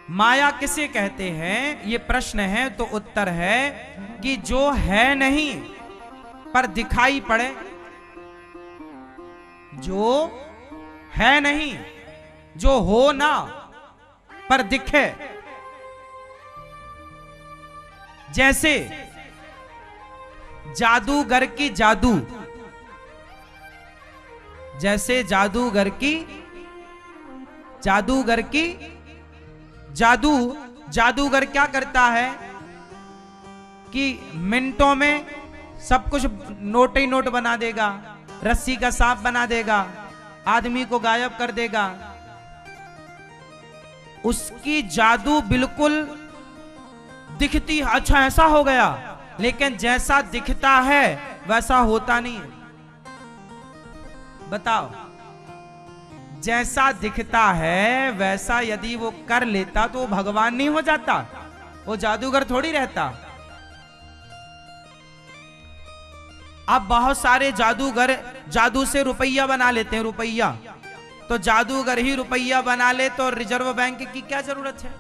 माया किसे कहते हैं, ये प्रश्न है तो उत्तर है कि जो है नहीं पर दिखाई पड़े, जो है नहीं, जो हो ना पर दिखे। जैसे जादूगर की जादू, जैसे जादूगर की जादू, जादूगर क्या करता है कि मिनटों में सब कुछ नोट ही नोट बना देगा, रस्सी का सांप बना देगा, आदमी को गायब कर देगा। उसकी जादू बिल्कुल दिखती, अच्छा ऐसा हो गया, लेकिन जैसा दिखता है वैसा होता नहीं है। बताओ, जैसा दिखता है वैसा यदि वो कर लेता तो वो भगवान नहीं हो जाता, वो जादूगर थोड़ी रहता। अब बहुत सारे जादूगर जादू से रुपया बना लेते हैं, रुपया। तो जादूगर ही रुपया बना ले तो रिजर्व बैंक की क्या जरूरत है?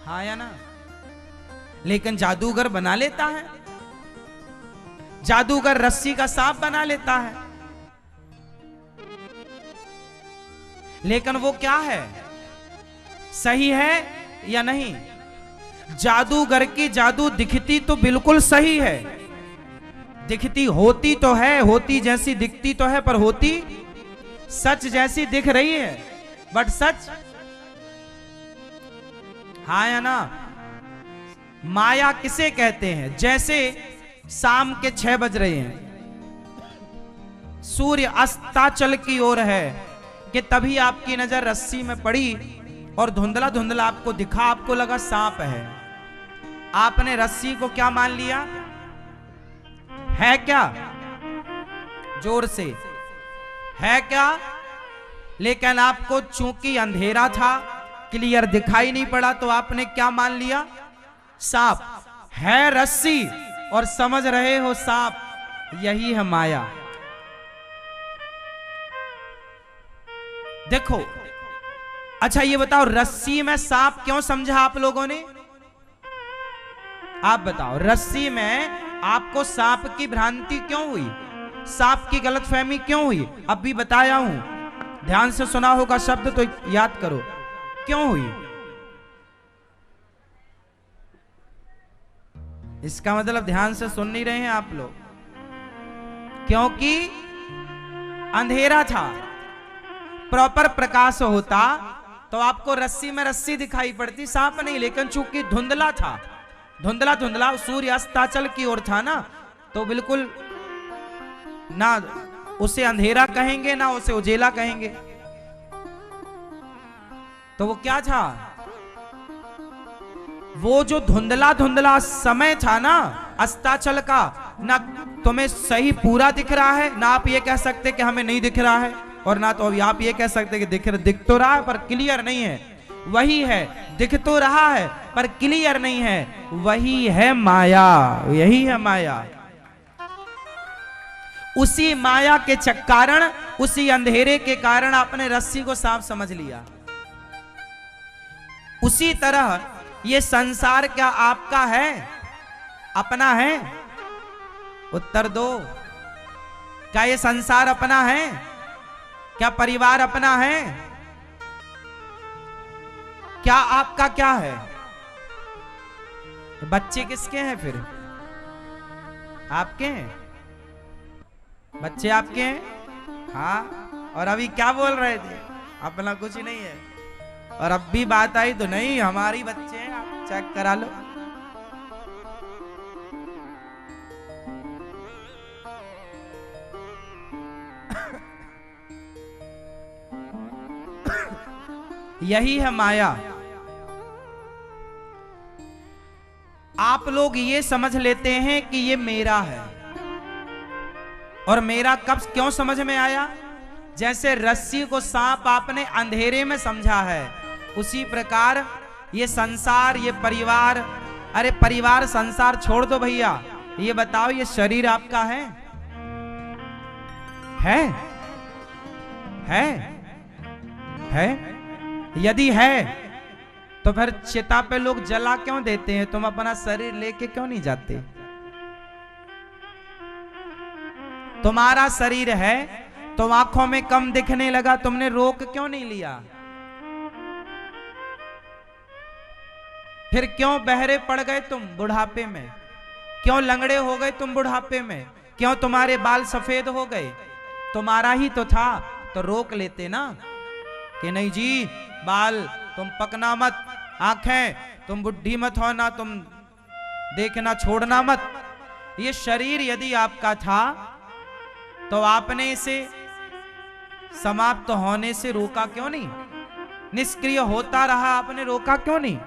हाँ या ना? लेकिन जादूगर बना लेता है, जादूगर रस्सी का सांप बना लेता है। लेकिन वो क्या है, सही है या नहीं? जादूगर की जादू दिखती तो बिल्कुल सही है, दिखती होती तो है, होती जैसी दिखती तो है, पर होती सच जैसी दिख रही है, बट सच। हाँ या ना? माया किसे कहते हैं? जैसे शाम के 6 बज रहे हैं, सूर्य अस्ताचल की ओर है कि तभी आपकी नजर रस्सी में पड़ी और धुंधला धुंधला आपको दिखा, आपको लगा सांप है। आपने रस्सी को क्या मान लिया? है क्या? जोर से, है क्या? लेकिन आपको चूंकि अंधेरा था, क्लियर दिखाई नहीं पड़ा, तो आपने क्या मान लिया? सांप है। रस्सी और समझ रहे हो सांप, यही है माया। देखो, अच्छा ये बताओ, रस्सी में सांप क्यों समझा आप लोगों ने? आप बताओ, रस्सी में आपको सांप की भ्रांति क्यों हुई, सांप की गलतफहमी क्यों हुई? अभी बताया हूं, ध्यान से सुना होगा शब्द तो याद करो, क्यों हुई? इसका मतलब ध्यान से सुन नहीं रहे हैं आप लोग। क्योंकि अंधेरा था, प्रॉपर प्रकाश होता तो आपको रस्सी में रस्सी दिखाई पड़ती, सांप नहीं। लेकिन चूंकि धुंधला था, धुंधला धुंधला, सूर्य अस्ताचल की ओर था ना, तो बिल्कुल ना उसे अंधेरा कहेंगे ना उसे उजेला कहेंगे। तो वो क्या था? वो जो धुंधला धुंधला समय था ना अस्ताचल का, ना तुम्हें सही पूरा दिख रहा है, ना आप ये कह सकते कि हमें नहीं दिख रहा है, और ना तो अभी आप ये कह सकते कि दिख तो रहा है पर क्लियर नहीं है। वही है, दिख तो रहा है पर क्लियर नहीं है, वही है माया, यही है माया। उसी माया के कारण, उसी अंधेरे के कारण आपने रस्सी को सांप समझ लिया। उसी तरह ये संसार क्या आपका है, अपना है? उत्तर दो। क्या ये संसार अपना है? क्या परिवार अपना है? क्या आपका क्या है? बच्चे किसके हैं फिर? आपके हैं? बच्चे आपके हैं? हाँ। और अभी क्या बोल रहे थे? अपना कुछ नहीं है। और अब भी बात आई तो नहीं, हमारी बच्चे हैं, आप चेक करा लो। यही है माया। आप लोग ये समझ लेते हैं कि ये मेरा है, और मेरा कब क्यों समझ में आया? जैसे रस्सी को सांप आपने अंधेरे में समझा है, उसी प्रकार ये संसार, ये परिवार, अरे परिवार संसार छोड़ दो भैया, ये बताओ ये शरीर आपका है? है? है? यदि है तो फिर चिता पे लोग जला क्यों देते हैं? तुम अपना शरीर लेके क्यों नहीं जाते? तुम्हारा शरीर है तो आंखों में कम दिखने लगा, तुमने रोक क्यों नहीं लिया? फिर क्यों बहरे पड़ गए तुम बुढ़ापे में? क्यों लंगड़े हो गए तुम बुढ़ापे में? क्यों तुम्हारे बाल सफेद हो गए? तुम्हारा ही तो था, तो रोक लेते ना कि नहीं जी बाल तुम पकना मत, आंखें तुम बुढ़ी मत होना, तुम देखना छोड़ना मत। ये शरीर यदि आपका था तो आपने इसे समाप्त होने से रोका क्यों नहीं? निष्क्रिय होता रहा, आपने रोका क्यों नहीं?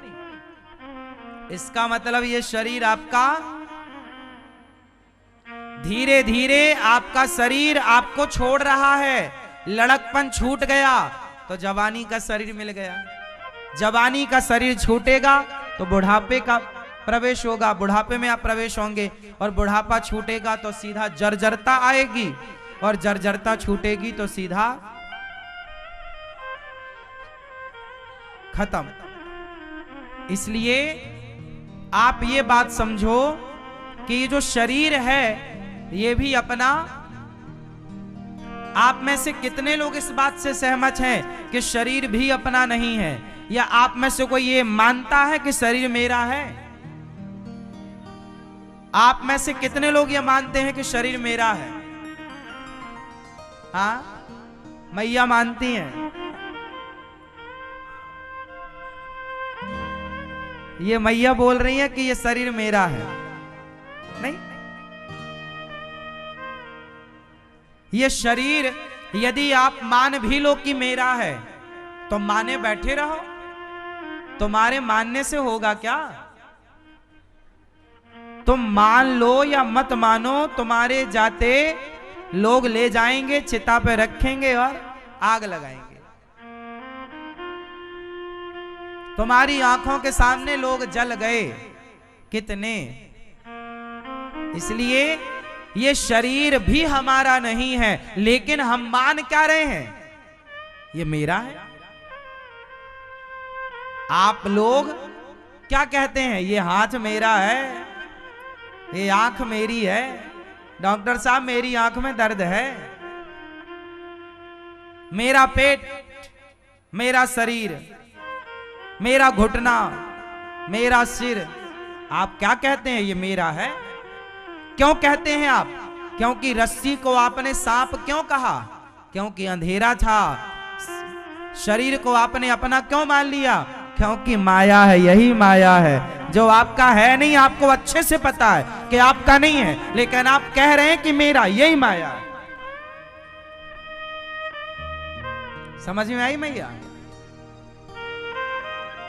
इसका मतलब ये शरीर आपका धीरे धीरे आपका शरीर आपको छोड़ रहा है। लड़कपन छूट गया तो जवानी का शरीर मिल गया, जवानी का शरीर छूटेगा तो बुढ़ापे का प्रवेश होगा, बुढ़ापे में आप प्रवेश होंगे, और बुढ़ापा छूटेगा तो सीधा जर्जरता आएगी, और जर्जरता छूटेगी तो सीधा खत्म। इसलिए आप ये बात समझो कि ये जो शरीर है ये भी अपना, आप में से कितने लोग इस बात से सहमत हैं कि शरीर भी अपना नहीं है? या आप में से कोई ये मानता है कि शरीर मेरा है? आप में से कितने लोग ये मानते हैं कि शरीर मेरा है? हाँ, मैया मानती हैं। ये मैया बोल रही है कि ये शरीर मेरा है। नहीं, ये शरीर यदि आप मान भी लो कि मेरा है तो माने बैठे रहो, तुम्हारे मानने से होगा क्या? तुम मान लो या मत मानो, तुम्हारे जाते लोग ले जाएंगे, चिता पे रखेंगे और आग लगाएंगे। तुम्हारी आंखों के सामने लोग जल गए कितने। इसलिए ये शरीर भी हमारा नहीं है, लेकिन हम मान क्या रहे हैं? ये मेरा है। आप लोग क्या कहते हैं? ये हाथ मेरा है, ये आंख मेरी है, डॉक्टर साहब मेरी आंख में दर्द है, मेरा पेट, मेरा शरीर, मेरा घुटना, मेरा सिर। आप क्या कहते हैं? ये मेरा है। क्यों कहते हैं आप? क्योंकि रस्सी को आपने सांप क्यों कहा? क्योंकि अंधेरा था। शरीर को आपने अपना क्यों मान लिया? क्योंकि माया है, यही माया है। जो आपका है नहीं, आपको अच्छे से पता है कि आपका नहीं है, लेकिन आप कह रहे हैं कि मेरा, यही माया है। समझ में आई मैया?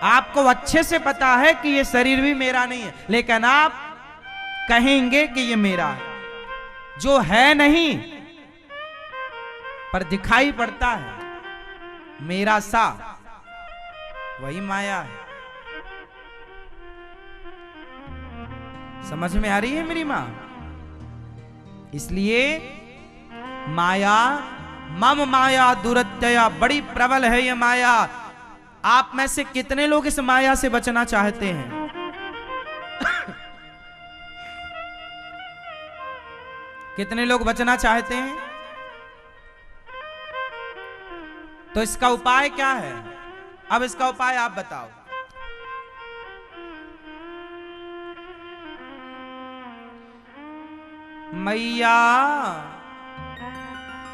आपको अच्छे से पता है कि ये शरीर भी मेरा नहीं है, लेकिन आप कहेंगे कि ये मेरा है। जो है नहीं पर दिखाई पड़ता है मेरा सा, वही माया है। समझ में आ रही है मेरी मां? इसलिए माया, मम माया दुरत्यया, बड़ी प्रबल है ये माया। आप में से कितने लोग इस माया से बचना चाहते हैं? कितने लोग बचना चाहते हैं? तो इसका उपाय क्या है? अब इसका उपाय आप बताओ। मैया,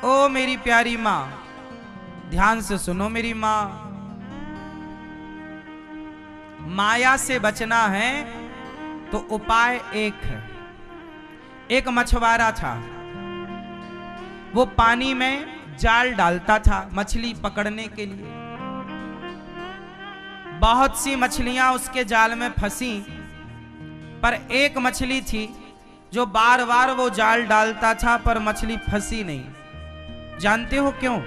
ओ मेरी प्यारी मां, ध्यान से सुनो मेरी मां। माया से बचना है तो उपाय एक है। एक मछुआरा था, वो पानी में जाल डालता था मछली पकड़ने के लिए। बहुत सी मछलियां उसके जाल में फंसी, पर एक मछली थी जो बार बार वो जाल डालता था पर मछली फंसी नहीं। जानते हो क्यों?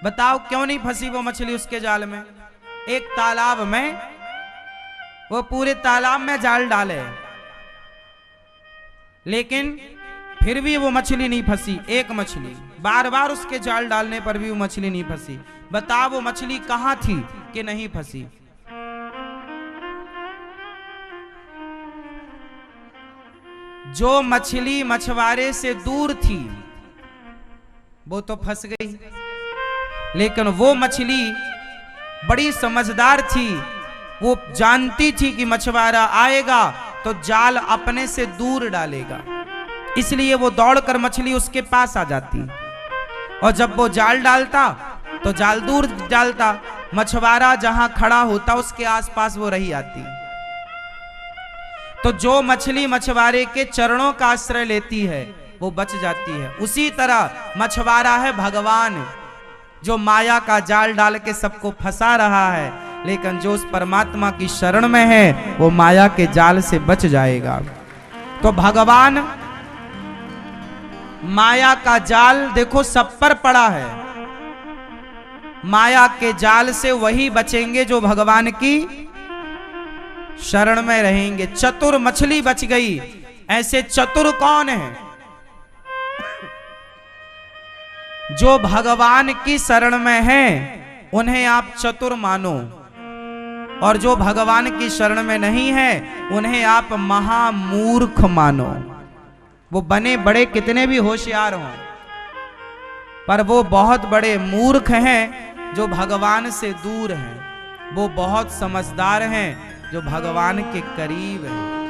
बताओ क्यों नहीं फंसी वो मछली उसके जाल में? एक तालाब में, वो पूरे तालाब में जाल डाले, लेकिन फिर भी वो मछली नहीं फंसी। एक मछली, बार बार उसके जाल डालने पर भी वो मछली नहीं फंसी। बता वो मछली कहां थी कि नहीं फंसी? जो मछली मछुआरे से दूर थी वो तो फंस गई, लेकिन वो मछली बड़ी समझदार थी। वो जानती थी कि मछुआरा आएगा तो जाल अपने से दूर डालेगा, इसलिए वो दौड़कर मछली उसके पास आ जाती, और जब वो जाल डालता तो जाल दूर डालता। मछुआरा जहां खड़ा होता उसके आसपास वो रही आती। तो जो मछली मछुआरे के चरणों का आश्रय लेती है वो बच जाती है। उसी तरह मछुआरा है भगवान, जो माया का जाल डाल के सबको फंसा रहा है, लेकिन जो उस परमात्मा की शरण में है वो माया के जाल से बच जाएगा। तो भगवान माया का जाल देखो सब पर पड़ा है, माया के जाल से वही बचेंगे जो भगवान की शरण में रहेंगे। चतुर मछली बच गई। ऐसे चतुर कौन है? जो भगवान की शरण में हैं उन्हें आप चतुर मानो, और जो भगवान की शरण में नहीं है उन्हें आप महामूर्ख मानो। वो बने बड़े कितने भी होशियार हों, पर वो बहुत बड़े मूर्ख हैं जो भगवान से दूर हैं। वो बहुत समझदार हैं जो भगवान के करीब हैं।